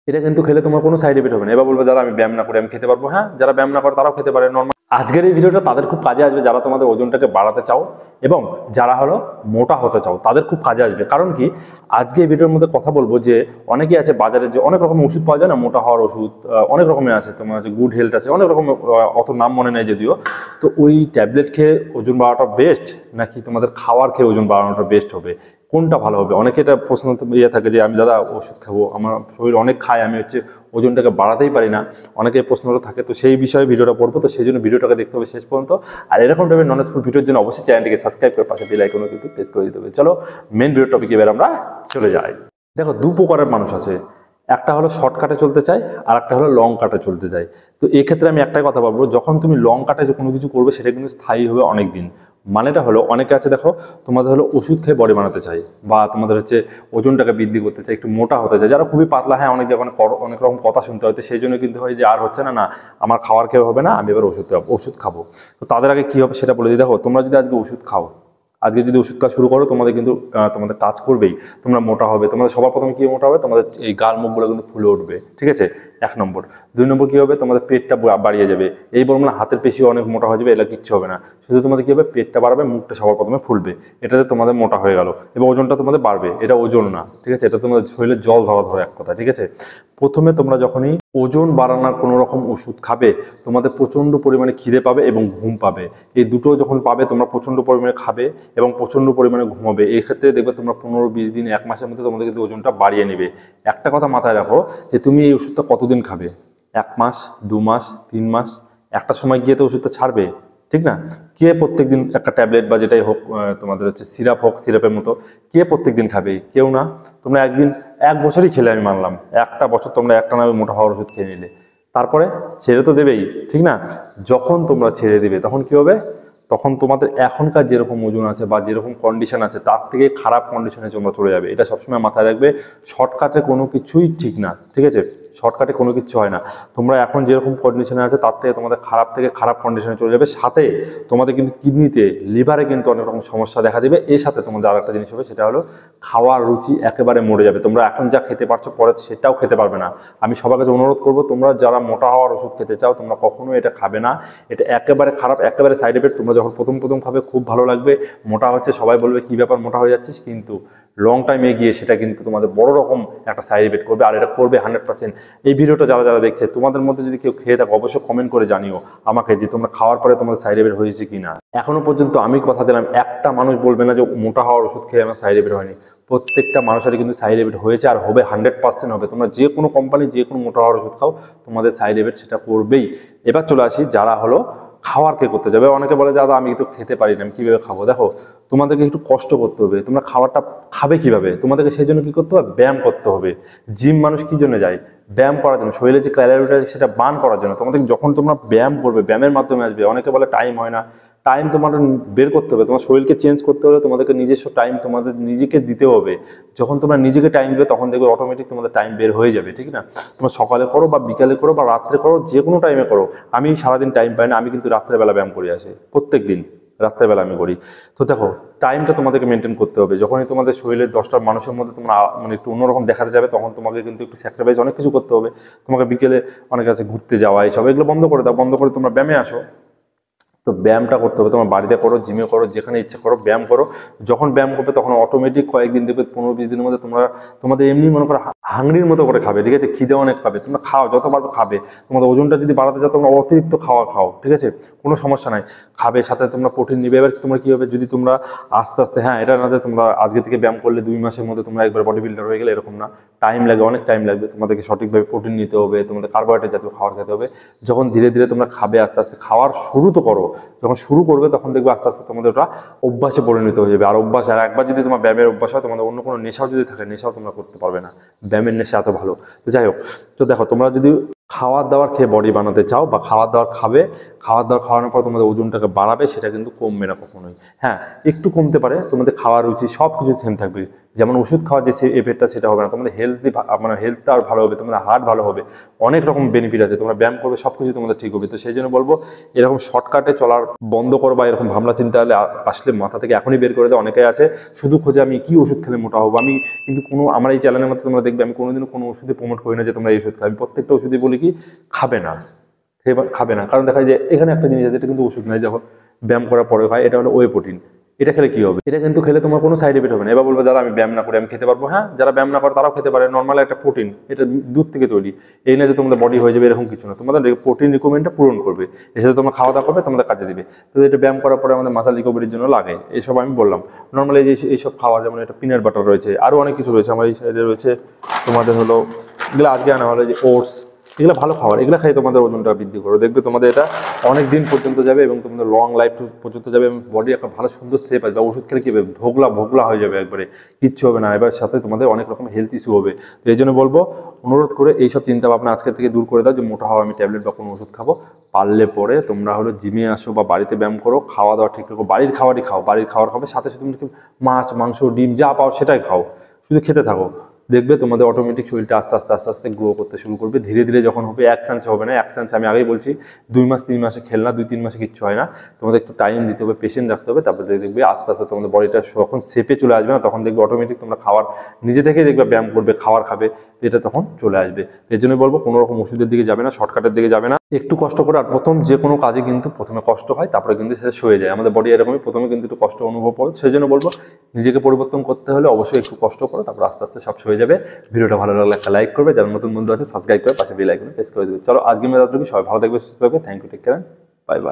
এটা কিন্তু খেলে তোমার কোনো সাইড এফেক্ট হবে না। এবার বলবে যারা আমি ব্যায়াম না করে আমি খেতে পারবো, হ্যাঁ, যারা ব্যায়াম না করে তারাও খেতে পারে নর্মাল। আজকের এই ভিডিওটা তাদের খুব কাজে আসবে যারা তোমাদের ওজনটাকে বাড়াতে চাও এবং যারা হলো মোটা হতে চাও, তাদের খুব কাজে আসবে। কারণ কি, আজকে এই ভিডিওর মধ্যে কথা বলবো যে অনেকেই আছে বাজারে যে অনেক রকম ওষুধ পাওয়া যায় না, মোটা হওয়ার ওষুধ অনেক রকমের আছে, তোমার আছে গুড হেলথ আছে, অনেক রকম, অত নাম মনে নেই যদিও। তো ওই ট্যাবলেট খেয়ে ওজন বাড়ানোটা বেস্ট নাকি তোমাদের খাওয়ার খেয়ে ওজন বাড়ানোটা বেস্ট হবে, কোনটা ভালো হবে? অনেকে এটা প্রশ্ন ইয়ে থাকে যে আমি দাদা ওষুধ খাবো, আমার শরীর অনেক খায়, আমি ওজনটাকে বাড়াতেই পারি না, অনেকে প্রশ্নটা থাকে। তো সেই বিষয়ে ভিডিওটা পড়বো, তো সেই জন্য ভিডিওটাকে দেখতে হবে শেষ পর্যন্ত। আর এরকম টাইপের নলেজফুল ভিডিওর জন্য অবশ্যই চ্যানেলটিকে সাবস্ক্রাইব করে পাশে বেল আইকনও কিন্তু প্রেস করে দিতে হবে। চলো মেন ভিডিও টপিকে এবার আমরা চলে যাই। দেখো, দু প্রকারের মানুষ আছে, একটা হলো শর্টকাটে চলতে চায় আর একটা হলো লং কাটে চলতে চায়। তো এক্ষেত্রে আমি একটাই কথা বলবো, যখন তুমি লং কাটে যে কোনো কিছু করবে সেটা কিন্তু স্থায়ী হবে অনেক দিন। মানেটা হলো, অনেকে আছে দেখো তোমাদের হলো ওষুধ খেয়ে বডি বানাতে চাই, বা তোমাদের হচ্ছে ওজনটাকে বৃদ্ধি করতে চাই, একটু মোটা হতে চাই, যারা খুবই পাতলা, হ্যাঁ, অনেক যখন অনেক রকম কথা শুনতে হয়, সেই জন্য কিন্তু হয় যে আর হচ্ছে না, না আমার খাওয়ার খেয়ে হবে না, আমি এবার ওষুধ খাবো। তো তাদের আগে কি হবে সেটা বলে দিই। দেখো, তোমরা যদি আজকে ওষুধ খাও, আজকে যদি ওষুধ খাওয়া শুরু করো, তোমাদের কিন্তু তোমাদের কাজ করবেই, তোমরা মোটা হবে। তোমাদের সবার প্রথমে কি মোটা হবে? তোমাদের এই গাল মুখগুলো কিন্তু ফুলে উঠবে, ঠিক আছে, 1 নম্বর। 2 নম্বর কি হবে? তোমাদের পেটটা বাড়িয়ে যাবে। এই বলবো না হাতের পেশিও অনেক মোটা হয়ে যাবে, এটা কিচ্ছু হবে না। শুধু তোমাদের কি হবে? পেটটা বাড়বে, মুখটা সবার প্রথমে ফুলবে, এটাতে তোমাদের মোটা হয়ে গেল। এবং ওজনটা তোমাদের বাড়বে, এটা ওজন না, ঠিক আছে, এটা তোমাদের শরীরে জল ধরা এক কথা, ঠিক আছে। প্রথমে তোমরা যখনই ওজন বাড়ানোর কোনো রকম ওষুধ খাবে, তোমাদের প্রচণ্ড পরিমাণে খিদে পাবে এবং ঘুম পাবে। এই দুটো যখন পাবে, তোমরা প্রচণ্ড পরিমাণে খাবে এবং প্রচণ্ড পরিমাণে ঘুমাবে। এই ক্ষেত্রে দেখবে তোমরা 15-20 দিন, 1 মাসের মধ্যে তোমাদের কিন্তু ওজনটা বাড়িয়ে নেবে। একটা কথা মাথায় রাখো যে তুমি এই ওষুধটা কতদিন খাবে? 1 মাস, 2 মাস, 3 মাস, একটা সময় গিয়ে তো ওষুধটা ছাড়বে, ঠিক না? কে প্রত্যেকদিন একটা ট্যাবলেট বা যেটাই হোক, তোমাদের হচ্ছে সিরাপ হোক, সিরাপের মতো কে প্রত্যেকদিন খাবে? কেউ না। তোমরা একদিন, 1 বছরই খেলে আমি মানলাম, একটা বছর তোমরা একটা নামে মোটা হওয়ার ওষুধ খেয়ে নিলে, তারপরে ছেড়ে তো দেবেই, ঠিক না? যখন তোমরা ছেড়ে দেবে তখন কি হবে? তখন তোমাদের এখনকার যেরকম ওজন আছে বা যেরকম কন্ডিশন আছে তার থেকে খারাপ কন্ডিশনে তোমরা চলে যাবে। এটা সবসময় মাথায় রাখবে। শর্টকাটে কোনো কিছুই ঠিক না, ঠিক আছে, শর্টকাটে কোনো কিছু হয় না। তোমরা এখন যেরকম কন্ডিশনে আছে তার থেকে তোমাদের খারাপ থেকে খারাপ কন্ডিশনে চলে যাবে। সাথে তোমাদের কিন্তু কিডনিতে, লিভারে কিন্তু অনেক রকম সমস্যা দেখা দেবে। এর সাথে তোমাদের আর একটা জিনিস হবে, সেটা হলো খাওয়ার রুচি একেবারে মরে যাবে। তোমরা এখন যা খেতে পারছো পরে সেটাও খেতে পারবে না। আমি সবার কাছে অনুরোধ করবো, তোমরা যারা মোটা হওয়ার ওষুধ খেতে চাও, তোমরা কখনোই এটা খাবে না। এটা একেবারে খারাপ, একেবারে সাইড এফেক্ট। তোমরা যখন প্রথম খাবে খুব ভালো লাগবে, মোটা হচ্ছে, সবাই বলবে কি ব্যাপার মোটা হয়ে যাচ্ছিস, কিন্তু লং টাইমে গিয়ে সেটা কিন্তু তোমাদের বড় রকম একটা সাইড এফেক্ট করবে। আর এটা করবে 100%। এই ভিডিওটা যারা যারা দেখছে, তোমাদের মধ্যে যদি কেউ খেয়ে থাকো অবশ্যই কমেন্ট করে জানিও আমাকে যে তোমরা খাওয়ার পরে তোমাদের সাইড এফেক্ট হয়েছে কিনা। এখনো পর্যন্ত আমি কথা দিলাম, একটা মানুষ বলবে না যে মোটা হওয়ার ওষুধ খেয়ে আমার সাইড এফেক্ট হয়নি। প্রত্যেকটা মানুষেরই কিন্তু সাইড এফেক্ট হয়েছে আর হবে, 100% হবে। তোমরা যে কোনো কোম্পানি, যে কোনো মোটা হওয়ার ওষুধ খাও, তোমাদের সাইড এফেক্ট সেটা করবেই। এবার চলে আসি যারা হলো খাওয়ার কে করতে যাবে। অনেকে বলে দাদা আমি তো খেতে পারি না, আমি কীভাবে খাবো? দেখো, তোমাদেরকে একটু কষ্ট করতে হবে। তোমরা খাবারটা খাবে কিভাবে? তোমাদেরকে সেই জন্য কী করতে হবে? ব্যায়াম করতে হবে। জিম মানুষ কী জন্য যায়? ব্যায়াম করার জন্য, শরীরে যে ক্যালোরিটা আছে সেটা বার্ন করার জন্য। তোমাদের যখন তোমরা ব্যায়াম করবে, ব্যায়ামের মাধ্যমে আসবে। অনেকে বলে টাইম হয় না, টাইম তোমাদের বের করতে হবে। তোমার শরীরকে চেঞ্জ করতে হলে তোমাদেরকে নিজস্ব টাইম তোমাদের নিজেকে দিতে হবে। যখন তোমরা নিজেকে টাইম দেবে তখন দেখবে অটোমেটিক তোমাদের টাইম বের হয়ে যাবে, ঠিক না? তোমরা সকালে করো বা বিকালে করো বা রাত্রে করো, যে কোনো টাইমে করো। আমি সারাদিন টাইম পাই না, আমি কিন্তু রাত্রেবেলা ব্যায়াম করে আসি, প্রত্যেক দিন রাত্রেবেলা আমি করি। তো দেখো, টাইমটা তোমাদেরকে মেনটেন করতে হবে। যখনই তোমাদের শরীরের 10টা মানুষের মধ্যে তোমরা মানে একটু অন্যরকম দেখাতে যাবে, তখন তোমাকে কিন্তু একটু স্যাক্রিফাইস অনেক কিছু করতে হবে। তোমাকে বিকেলে অনেক কাছে ঘুরতে যাওয়া, এইসব এগুলো বন্ধ করে দাও, বন্ধ করে তোমরা ব্যায়ামে আসো। তো ব্যায়ামটা করতে হবে, তোমার বাড়িতে করো, জিমে করো, যেখানে ইচ্ছে করো ব্যায়াম করো। যখন ব্যায়াম করবে তখন অটোমেটিক কয়েকদিন দেখবে, 15-20 দিনের মধ্যে তোমাদের এমনি মনে করো হাংরির মতো করে খাবে, ঠিক আছে, খিদে অনেক পাবে। তোমরা খাও, যত পারবে খাবে। তোমাদের ওজনটা যদি বাড়াতে চাও, তোমরা অতিরিক্ত খাওয়া খাও, ঠিক আছে, কোনো সমস্যা নাই, খাবে, সাথে তোমরা প্রোটিন নিবে। এবার তোমরা কী হবে, যদি তোমরা আস্তে আস্তে, হ্যাঁ, এটা না যে তোমরা আজকে থেকে ব্যায়াম করলে 2 মাসের মধ্যে তোমরা একবার বডি বিল্ডার হয়ে গেলে, এরকম না। টাইম লাগবে, অনেক টাইম লাগবে। তোমাদেরকে সঠিকভাবে প্রোটিন নিতে হবে, তোমাদের কার্বোহাইড্রেট জাতীয় খাবার খেতে হবে। যখন ধীরে ধীরে তোমরা খাবে, আস্তে আস্তে খাওয়ার শুরু তো করো। যখন শুরু করবে তখন দেখবে আস্তে আস্তে তোমাদের ওটা অভ্যাসে পরিণত হয়ে যাবে। আর অভ্যাস, আর একবার যদি তোমার ব্যায়ামের অভ্যাস হয়, তোমাদের অন্য কোনো নেশাও যদি থাকে, নেশাও তোমরা করতে পারবে না। ব্যায়ামের নেশা এত ভালো। তো যাই হোক, তো দেখো, তোমরা যদি খাওয়ার দাওয়ার খেয়ে বডি বানাতে চাও বা খাওয়ার দাওয়ার খাবে, খাওয়ার দাওয়ার খাওয়ানোর পর তোমাদের ওজনটাকে বাড়াবে, সেটা কিন্তু কমবে না কখনোই। হ্যাঁ, একটু কমতে পারে, তোমাদের খাওয়ার রুচি সব কিছু সেম থাকবে। যেমন ওষুধ খাওয়ার যে এফেক্টটা সেটা হবে না, তোমাদের হেলথটা আর ভালো হবে, তোমাদের হার্ট ভালো হবে, অনেক রকম বেনিফিট আছে। তোমরা ব্যায়াম করবে সব কিছু তোমাদের ঠিক হবে। তো সেই জন্য বলবো এরকম শর্টকাটে চলার বন্ধ করো, বা এরকম ভাবনা চিন্তা আসলে মাথা থেকে এখনই বের করে দেয়। অনেকেই আছে শুধু খোঁজে আমি কি ওষুধ খেলে মোটা হবো। আমি কিন্তু আমার এই চ্যানেলের মধ্যে তোমরা দেখবে আমি কোনোদিনও কোনো ওষুধে প্রমোট করি না যে তোমরা এই ওষুধ খাবে। আমি প্রত্যেকটা ওষুধে বলি কি খাবে না, খাবে না। কারণ দেখা যায় এখানে একটা জিনিস আছে, এটা কিন্তু ওষুধ নয়, যখন ব্যায়াম করার পরে হয়, এটা হলো ওয়ে প্রোটিন। এটা খেলে কি হবে? এটা কিন্তু খেলে তোমার কোনো সাইড এফেক্ট হবে না। এবার বলবে যারা আমি ব্যায়াম না করে আমি খেতে পারবো, হ্যাঁ, যারা ব্যায়াম না করে তারাও খেতে পারে। নর্মাল একটা প্রোটিন, এটা দুধ থেকে তৈরি। এই না যে তোমাদের বডি হয়ে যাবে এরকম কিছু না, তোমাদের প্রোটিন রিকোয়ারমেন্টটা পূরণ করবে। এসে তোমরা খাওয়া দাওয়া করবে, তোমাদের কাজে দিবে। তো এটা ব্যায়াম করার পরে আমাদের মাসেল রিকভারির জন্য লাগে, এইসব আমি বললাম। নর্মালি এইসব খাওয়া, যেমন এটা পিনাট বাটার রয়েছে, আরও অনেক কিছু রয়েছে আমার এই সাইডে রয়েছে। তোমাদের হলো এগুলো আজকে আনা হলো যে ওটস, এগুলো ভালো খাবার, এগুলো খাই তোমাদের ওজনটা বৃদ্ধি করো। দেখবে তোমাদের এটা অনেক দিন পর্যন্ত যাবে এবং তোমাদের লং লাইফ পর্যন্ত যাবে এবং বডি একটা ভালো সুন্দর শেপ আসবে। ওষুধ খেলে কি হবে? ভোগলা হয়ে যাবে, একবারে কিচ্ছু হবে না। এবার সাথে তোমাদের অনেক রকম হেলথ ইস্যু হবে। তো এই জন্য বলবো, অনুরোধ করে এইসব চিন্তা ভাবনা আজকের থেকে দূর করে দাও যে মোটা হওয়া আমি ট্যাবলেট বা কোনো ওষুধ খাবো। পারলে পরে তোমরা হলো জিমে আসো বা বাড়িতে ব্যায়াম করো, খাওয়া দাওয়া ঠিক রাখো, বাড়ির খাবারই খাও। বাড়ির খাবার খাবে, সাথে সাথে তুমি মাছ মাংস ডিম যা পাও সেটাই খাও, শুধু খেতে থাকো। দেখবে তোমাদের অটোমেটিক শরীরটা আস্তে আস্তে আস্তে আস্তে গ্রো করতে শুরু করবে। ধীরে ধীরে যখন হবে, এক চান্সে হবে না। এক চান্সে আমি আগেই বলছি 2 মাস 3 মাসে খেলনা, 2-3 মাসে কিচ্ছু হয় না। তোমাদের একটু টাইম দিতে হবে, পেশেন্ট রাখতে হবে। তারপরে দেখবে আস্তে আস্তে তোমাদের বডিটা যখন শেপে চলে আসবে না, তখন দেখবে অটোমেটিক তোমরা খাওয়ার নিজে থেকেই দেখবে ব্যায়াম করবে, খাবার খাবে, এটা তখন চলে আসবে। এর জন্য বলবো কোনো রকম ওষুধের দিকে যাবে না, শর্টকাটের দিকে যাবে না, একটু কষ্ট করে। আর প্রথম যে কোনো কাজে কিন্তু প্রথমে কষ্ট হয়, তারপরে কিন্তু সেটা সয়ে যায়। আমাদের বডি এরকমই, প্রথমে কিন্তু একটু কষ্ট অনুভব হয়। সেই জন্য বলবো নিজেকে পরিবর্তন করতে হলে অবশ্যই একটু কষ্ট করো, তারপর আস্তে আস্তে সব সয়ে যাবে। ভিডিওটা ভালো লাগলে একটা লাইক করবে, যারা নতুন বন্ধু আছে সাবস্ক্রাইব করে পাশে বেল আইকনে প্রেস করে দেবে। চলো আজকে মেয়ে যতটুকু, সবাই ভালো থাকবে, সুস্থ থাকবে। Thank you, take care, bye by.